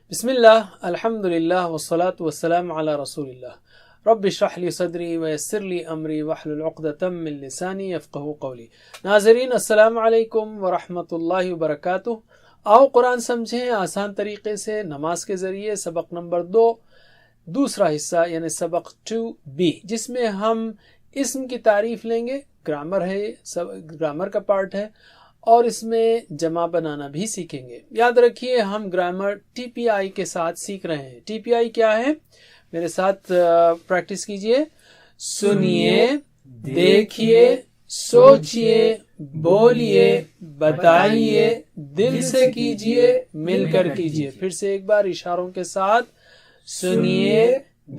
بسم اللہ الحمد للہ والصلاة والسلام علی رسول اللہ رب اشرح لی صدری ویسر لی امری واحلل عقدۃ من لسانی یفقہوا قولی۔ ناظرین السلام علیکم ورحمۃ اللہ وبرکاتہ۔ آؤ قرآن سمجھیں آسان طریقے سے نماز کے ذریعے۔ سبق نمبر 2 دوسرا حصہ یعنی سبق 2B، جس میں ہم اسم کی تعریف لیں گے۔ گرامر ہے، گرامر کا پارٹ ہے، اور اس میں جمع بنانا بھی سیکھیں گے۔ یاد رکھیے ہم گرامر ٹی پی آئی کے ساتھ سیکھ رہے ہیں۔ ٹی پی آئی کیا ہے؟ میرے ساتھ پریکٹس کیجئے۔ سنیے، دیکھیے، سوچئے، بولیے، بتائیے، دل سے کیجئے، مل کر کیجئے۔ پھر سے ایک بار اشاروں کے ساتھ۔ سنیے،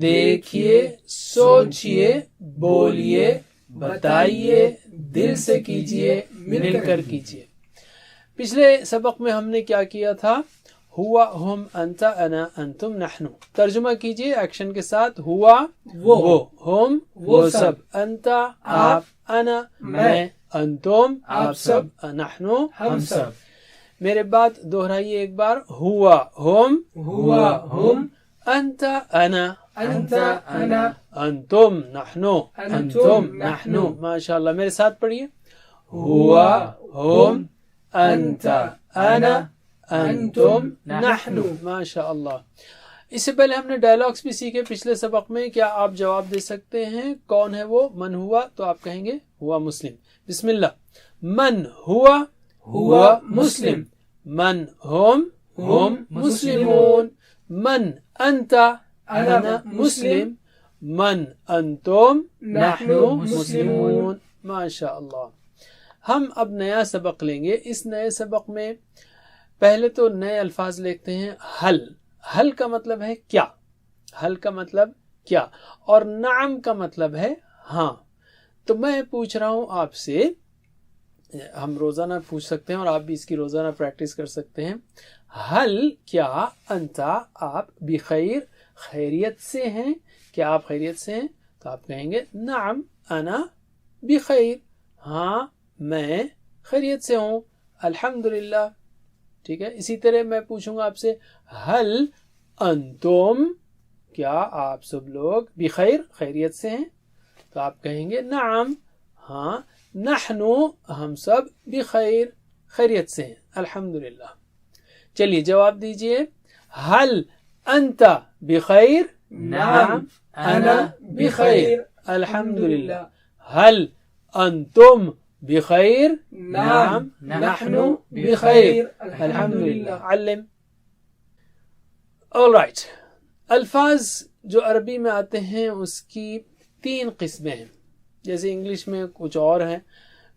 دیکھیے، سوچئے، بولیے، بتائیے، دل سے کیجئے، مل کر کیجئے۔ پچھلے سبق میں ہم نے کیا کیا تھا؟ ہوا، ہم، انت، انا، انتم، نحن۔ ترجمہ کیجئے ایکشن کے ساتھ۔ ہوا وہ، ہم وہ سب، انت آپ، انا میں، انتم آپ سب، نحن ہم سب۔ میرے بعد دہرائیے ایک بار۔ ہوا ہم، ہوا ہم، انت انا، انت انا، انتم نحن، انتم نحن۔ ماشاء اللہ، میرے ساتھ پڑھیے۔ ہوا ہم، انت انا، انتم نحن۔ ماشاء اللہ۔ اس سے پہلے ہم نے ڈائلاگس بھی سیکھے پچھلے سبق میں۔ کیا آپ جواب دے سکتے ہیں کون ہے وہ؟ من ہوا تو آپ کہیں گے ہوا مسلم۔ بسم اللہ۔ من ہوا، ہوا مسلم۔ من ہم مسلمون۔ من انت، انا مسلم۔ من انتم، نحن مسلمون۔ ماشاء اللہ۔ ہم اب نیا سبق لیں گے۔ اس نئے سبق میں پہلے تو نئے الفاظ لکھتے ہیں۔ حل، حل کا مطلب ہے کیا، حل کا مطلب کیا، اور نعم کا مطلب ہے ہاں۔ تو میں پوچھ رہا ہوں آپ سے، ہم روزانہ پوچھ سکتے ہیں اور آپ بھی اس کی روزانہ پریکٹس کر سکتے ہیں۔ حل، کیا، انتا آپ، بخیر خیریت سے ہیں، کیا آپ خیریت سے ہیں؟ تو آپ کہیں گے نعم انا بخیر، ہاں میں خیریت سے ہوں، الحمدللہ۔ ٹھیک ہے، اسی طرح میں پوچھوں گا آپ سے، حل انتم، کیا آپ سب لوگ بخیر خیریت سے ہیں؟ تو آپ کہیں گے نعم، ہاں، نحن ہم سب بخیر خیریت سے ہیں، الحمدللہ۔ چلیے جواب دیجئے۔ حل انت بخیر؟ نعم انا بخیر، الحمدللہ۔ حل انتم بخیر؟ نعم نحن بخیر، الحمدللہ۔ علم۔ all right، الفاظ جو عربی میں آتے ہیں اس کی 3 قسمیں ہیں۔ جیسے انگلش میں کچھ اور ہیں،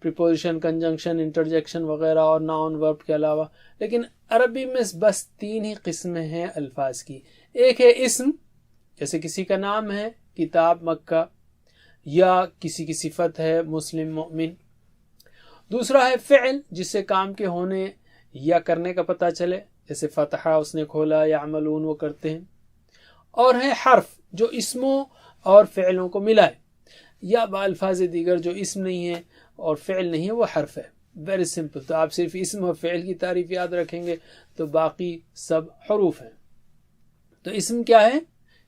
پریپوزیشن، کنجنکشن، انٹرجیکشن وغیرہ، اور ناؤن ورب کے علاوہ، لیکن عربی میں بس 3 ہی قسمیں ہیں الفاظ کی۔ ایک ہے اسم، جیسے کسی کا نام ہے کتاب مکہ، یا کسی کی صفت ہے مسلم مومن۔ دوسرا ہے فعل، جس سے کام کے ہونے یا کرنے کا پتہ چلے، جیسے فتحہ اس نے کھولا، یا عملون وہ کرتے ہیں۔ اور ہے حرف، جو اسموں اور فعلوں کو ملائے، یا الفاظ دیگر جو اسم نہیں ہے اور فعل نہیں ہے وہ حرف ہے۔ Very simple. تو آپ صرف اسم اور فعل کی تعریف یاد رکھیں گے تو باقی سب حروف ہیں۔ تو اسم کیا ہے؟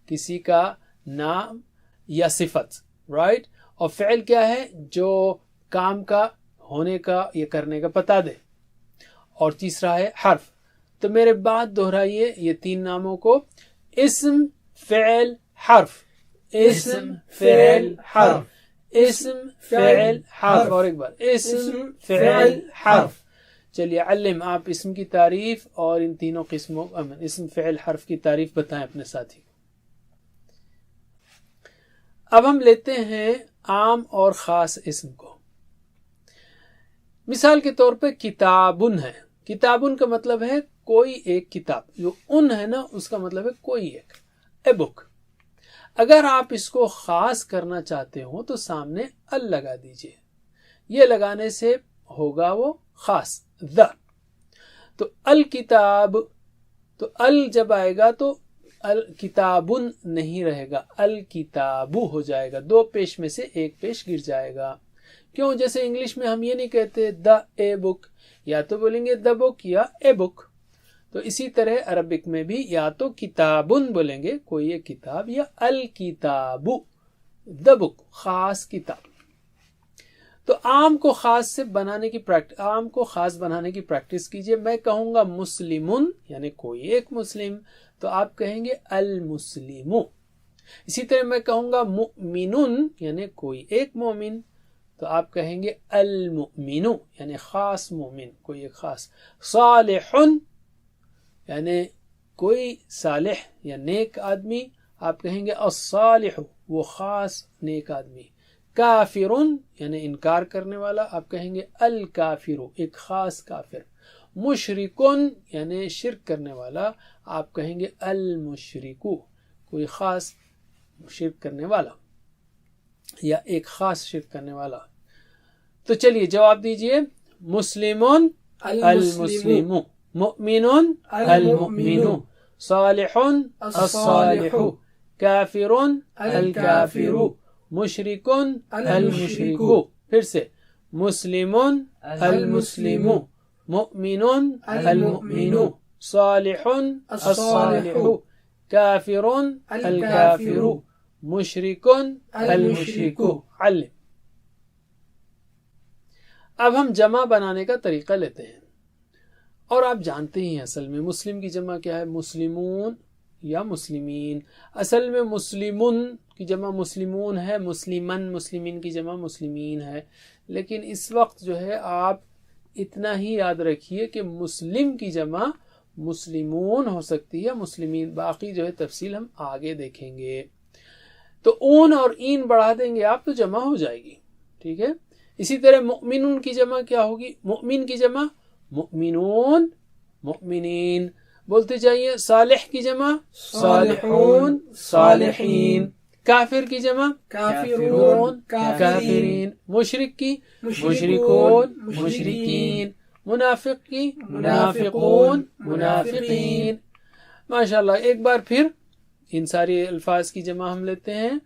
کسی کا نام یا صفت، رائٹ۔ اور فعل کیا ہے؟ جو کام کا ہونے کا یا کرنے کا پتہ دے۔ اور تیسرا ہے حرف۔ تو میرے بعد دہرائیے یہ 3 ناموں کو۔ اسم، فعل، حرف۔ اسم، فعل، حرف۔ اسم، فعل، حرف۔ اور ایک بار، اسم، فعل، حرف۔ چلیے علم، آپ اسم کی تعریف اور ان تینوں قسموں، اسم، فعل، حرف کی تعریف بتائیں اپنے ساتھی کو۔ اب ہم لیتے ہیں عام اور خاص اسم کو۔ مثال کے طور پہ کتابن ہے۔ کتابن کا مطلب ہے کوئی ایک کتاب، جو ان ہے نا اس کا مطلب ہے کوئی ایک، اے بک۔ اگر آپ اس کو خاص کرنا چاہتے ہو تو سامنے ال لگا دیجئے، یہ لگانے سے ہوگا وہ خاص، the۔ تو الکتاب، تو ال جب آئے گا تو الکتابن نہیں رہے گا، الکتابو ہو جائے گا، 2 پیش میں سے 1 پیش گر جائے گا۔ کیوں؟ جیسے انگلش میں ہم یہ نہیں کہتے دا اے بک، یا تو بولیں گے دا بک یا اے بک۔ تو اسی طرح عربک میں بھی یا تو کتابن بولیں گے کوئی ایک کتاب، یا الکتاب دا بک خاص کتاب. تو عام کو خاص سے بنانے کی عام کو خاص بنانے کی پریکٹس کیجئے. میں کہوں گا مسلمن یعنی کوئی ایک مسلم، تو آپ کہیں گے المسلم. اسی طرح میں کہوں گا مؤمنن یعنی کوئی ایک مومن، تو آپ کہیں گے المؤمن یعنی خاص مومن، کوئی ایک خاص. صالح یعنی کوئی صالح یا نیک آدمی، آپ کہیں گے الصالح وہ خاص نیک آدمی. کافر یعنی انکار کرنے والا، آپ کہیں گے الکافر ایک خاص کافر. مشرکن یعنی شرک کرنے والا، آپ کہیں گے المشرکو کوئی خاص شرک کرنے والا یا ایک خاص شرک کرنے والا. تو چلیے جواب دیجئے. مسلمون المسلم، مؤمنون المؤمن، صالح الصالح، کافر الکافر، مشرکن المشرک. پھر سے مسلمون المسلم، مؤمنون المؤمن، صالح الصالح، کافر الکافر، مشرکن المشرک. علم. اب ہم جمع بنانے کا طریقہ لیتے ہیں، اور آپ جانتے ہی اصل میں مسلم کی جمع کیا ہے، مسلمون یا مسلمین. اصل میں مسلمن کی جمع مسلمون ہے، مسلمن مسلمین کی جمع مسلمین ہے. لیکن اس وقت جو ہے آپ اتنا ہی یاد رکھیے کہ مسلم کی جمع مسلمون ہو سکتی ہے، مسلمین. باقی جو ہے تفصیل ہم آگے دیکھیں گے. تو اون اور این بڑھا دیں گے آپ تو جمع ہو جائے گی. ٹھیک ہے. اسی طرح مؤمنون کی جمع کیا ہوگی، مؤمن کی جمع مؤمنون مؤمنین. بولتے جائیے. صالح کی جمع صالحون صالحین. کافر کی جمع کافرون کافرین. مشرک کی مشرکون مشرکین. منافق کی منافقون منافقین. ماشاءاللہ. ایک بار پھر ان ساری الفاظ کی جمع ہم لیتے ہیں.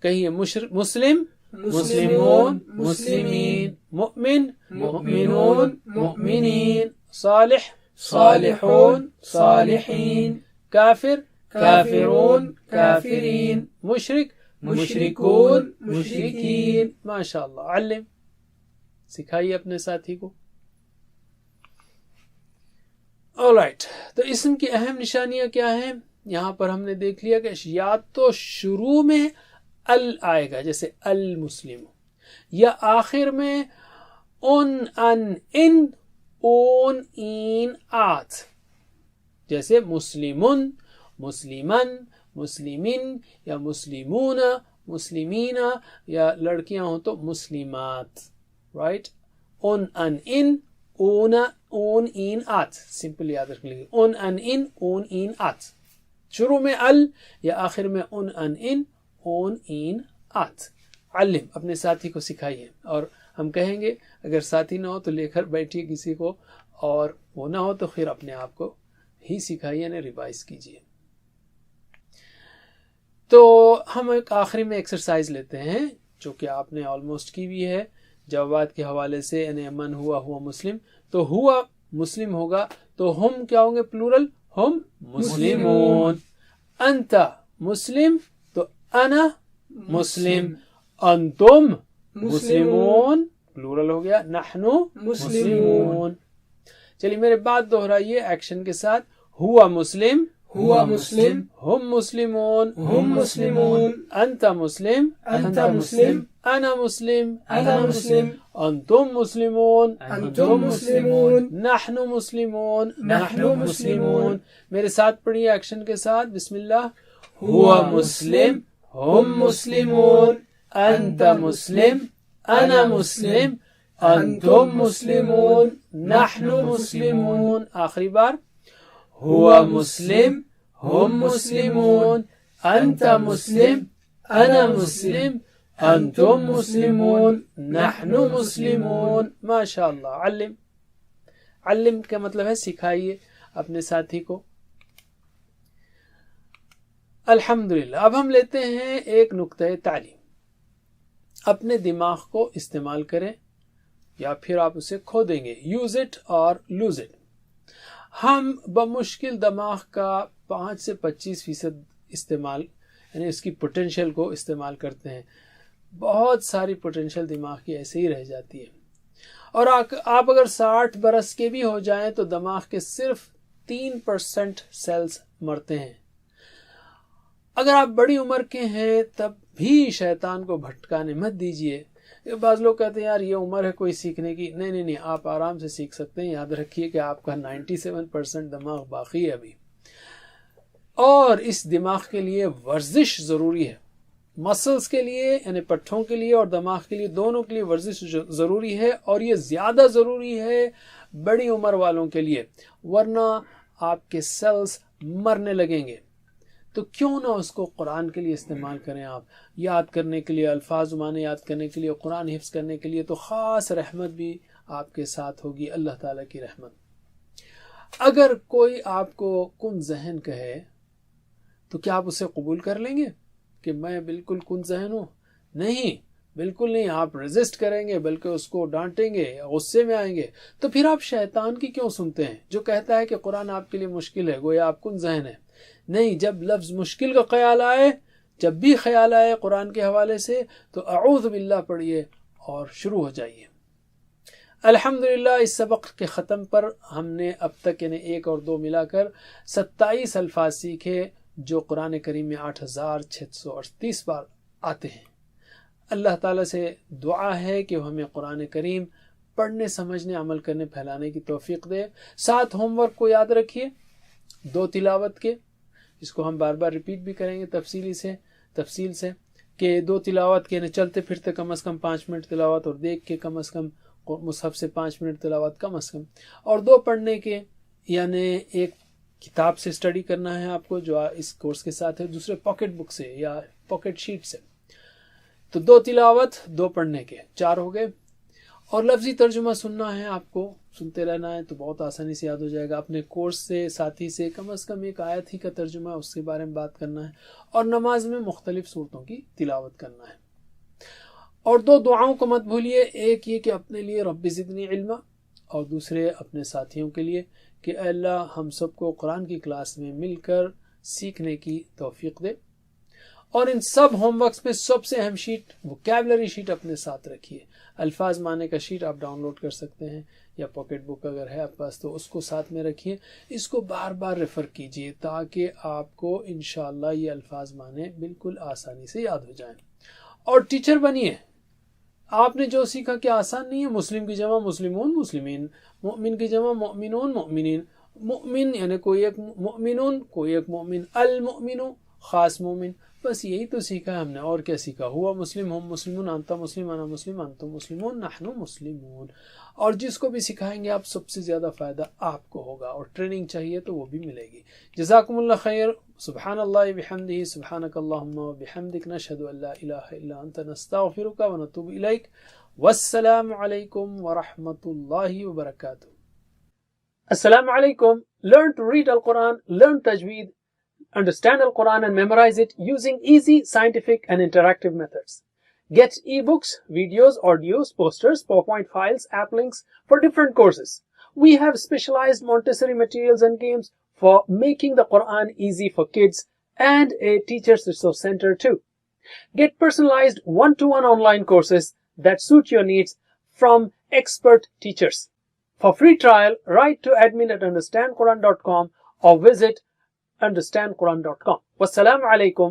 کہیے. مسلم مسلمون مسلمین، مؤمن مؤمنون مؤمنین، صالح صالحون صالحین، کافر کافرون کافرین، مشرک مشرکون مشرکین. ماشاءاللہ. علم. سکھائیے اپنے ساتھی کو. آلرائٹ. تو اسم کی اہم نشانیاں کیا ہیں؟ یہاں پر ہم نے دیکھ لیا کہ یا تو شروع میں ال آئے گا جیسے المسلم، یا آخر میں ان ان اون این آت جیسے مسلمن مسلمن مسلمین، یا مسلمون مسلمین، یا لڑکیاں ہوں تو مسلمات. رائٹ. ان اون این آت. سمپل یاد رکھ لیجیے. ان اون این آت. شروع میں ال یا آخر میں ان اون این آت. علم. اپنے ساتھی کو سکھائیے. اور ہم کہیں گے اگر ساتھی نہ ہو تو لے کر بیٹھیے کسی کو، اور وہ نہ ہو تو پھر اپنے آپ کو ہی سکھائیے، یعنی ریوائز کیجیے. تو ہم ایک آخری میں ایکسرسائز لیتے ہیں جو کہ آپ نے آلموسٹ کی بھی ہے جوابات کے حوالے سے. یعنی من ہوا مسلم، تو ہوا مسلم ہوگا تو ہم کیا ہوں گے پلورل، ہم مسلمون. انت مسلم تو انا مسلم. انتم مسلمون پلورل ہو گیا، نحنو مسلمون. چلیے میرے بات دہرائیے ایکشن کے ساتھ. ہوا مسلم ہوا مسلم، ہم مسلمون ہم مسلمون، انت مسلم انت مسلم، انا مسلم انا مسلم، انتم مسلمون انتم مسلمون، نحن مسلمون نحن مسلمون. میرے ساتھ پڑھیے ایکشن کے ساتھ. بسم اللہ. ہوا مسلم، ہم مسلمون، انت مسلم انا مسلم انتم مسلمون نحن مسلمون. آخری بار. ہوا مسلم ہم مسلمون، انت مسلم انا مسلم انتم مسلمون نحن مسلمون. ماشاءاللہ. علم. علم کا مطلب ہے سکھائیے اپنے ساتھی کو. الحمدللہ. اب ہم لیتے ہیں ایک نقطۂ تعلیم. اپنے دماغ کو استعمال کریں یا پھر آپ اسے کھو دیں گے. یوز اٹ اور لوز اٹ. ہم بمشکل دماغ کا 5 سے 25% استعمال یعنی اس کی پوٹینشیل کو استعمال کرتے ہیں. بہت ساری پوٹینشیل دماغ کی ایسے ہی رہ جاتی ہے. اور آپ اگر 60 برس کے بھی ہو جائیں تو دماغ کے صرف 3% سیلز مرتے ہیں. اگر آپ بڑی عمر کے ہیں تب بھی شیطان کو بھٹکانے مت دیجیے. بعض لوگ کہتے ہیں یار یہ عمر ہے کوئی سیکھنے کی. نہیں، آپ آرام سے سیکھ سکتے ہیں. یاد رکھیے کہ آپ کا 97% دماغ باقی ہے ابھی. اور اس دماغ کے لیے ورزش ضروری ہے. مسلز کے لیے یعنی پٹھوں کے لیے اور دماغ کے لیے دونوں کے لیے ورزش ضروری ہے. اور یہ زیادہ ضروری ہے بڑی عمر والوں کے لیے، ورنہ آپ کے سیلز مرنے لگیں گے. تو کیوں نہ اس کو قرآن کے لیے استعمال کریں. آپ یاد کرنے کے لیے، الفاظ زمانے یاد کرنے کے لیے، قرآن حفظ کرنے کے لیے تو خاص رحمت بھی آپ کے ساتھ ہوگی، اللہ تعالیٰ کی رحمت. اگر کوئی آپ کو کن ذہن کہے تو کیا آپ اسے قبول کر لیں گے کہ میں بالکل کن ذہن ہوں؟ نہیں، بالکل نہیں. آپ ریزسٹ کریں گے، بلکہ اس کو ڈانٹیں گے، غصے میں آئیں گے. تو پھر آپ شیطان کی کیوں سنتے ہیں جو کہتا ہے کہ قرآن آپ کے لیے مشکل ہے، گویا آپ کن ذہن ہیں. نہیں، جب لفظ مشکل کا خیال آئے، جب بھی خیال آئے قرآن کے حوالے سے تو اعوذ باللہ پڑھیے اور شروع ہو جائیے. الحمدللہ اس سبق کے ختم پر ہم نے اب تک یعنی 1 اور 2 ملا کر 27 الفاظ سیکھے جو قرآن کریم میں 8638 بار آتے ہیں. اللہ تعالیٰ سے دعا ہے کہ وہ ہمیں قرآن کریم پڑھنے، سمجھنے، عمل کرنے، پھیلانے کی توفیق دے. 7 ہوم ورک کو یاد رکھیے، 2 تلاوت کے، اس کو ہم بار بار ریپیٹ بھی کریں گے تفصیل سے کہ 2 تلاوت کے یعنی چلتے پھرتے کم از کم 5 منٹ تلاوت، اور دیکھ کے کم از کم مصحف سے 5 منٹ تلاوت کم از کم، اور 2 پڑھنے کے یعنی ایک کتاب سے اسٹڈی کرنا ہے آپ کو جو اس کورس کے ساتھ ہے، دوسرے پاکٹ بک سے یا پاکٹ شیٹ سے. تو 2 تلاوت، 2 پڑھنے کے، 4 ہو گئے. اور لفظی ترجمہ سننا ہے آپ کو، سنتے رہنا ہے تو بہت آسانی سے یاد ہو جائے گا. اپنے کورس سے ساتھی سے کم از کم ایک آیت ہی کا ترجمہ اس کے بارے میں بات کرنا ہے. اور نماز میں مختلف صورتوں کی تلاوت کرنا ہے. اور 2 دعاؤں کو مت بھولیے، ایک یہ کہ اپنے لیے رب زدنی علما، اور دوسرے اپنے ساتھیوں کے لیے کہ اے اللہ ہم سب کو قرآن کی کلاس میں مل کر سیکھنے کی توفیق دے. اور ان سب ہوم ورکس میں سب سے اہم شیٹ ووکیبلری شیٹ اپنے ساتھ رکھیے. الفاظ معنی کا شیٹ آپ ڈاؤن لوڈ کر سکتے ہیں یا پاکٹ بک اگر ہے آپ پاس تو اس کو ساتھ میں رکھیے. اس کو بار بار ریفر کیجیے تاکہ آپ کو انشاءاللہ یہ الفاظ معنی بالکل آسانی سے یاد ہو جائیں. اور ٹیچر بنیے. آپ نے جو سیکھا کہ آسان نہیں ہے. مسلم کی جمع مسلمون، مسلمین. مؤمن کی جمع مؤمنون، مؤمنین. مؤمن یعنی کوئی ایک مؤمنون، کوئی ایک مؤمن. المؤمن خاص مومن. بس یہی تو سیکھا ہے ہم نے، اور کیا سیکھا؟ ہوا مسلم، ہم مسلمون، انت مسلم، انا مسلم، انتم مسلمون، نحن مسلمون. اور جس کو بھی سکھائیں گے آپ سب سے زیادہ فائدہ آپ کو ہوگا. اور ٹریننگ چاہیے تو وہ بھی ملے گی. جزاکم اللہ خیر. سبحان اللہ بحمدہ، سبحانک اللہم وبحمدک، نشہد ان لا الہ الا انت، نستغفرک ونتوب الیک. والسلام علیکم ورحمۃ اللہ وبرکاتہ. السلام علیکم. Learn to read Al-Quran, learn tajweed, understand Al-Quran and memorize it using easy, scientific and interactive methods. Get ebooks, videos, audios, posters, PowerPoint files, app links for different courses. We have specialized Montessori materials and games for making the Quran easy for kids and a teacher's resource center too. Get personalized one-to-one online courses that suit your needs from expert teachers. For free trial, write to admin@understandquran.com or visit understandquran.com. Wassalamu alaikum.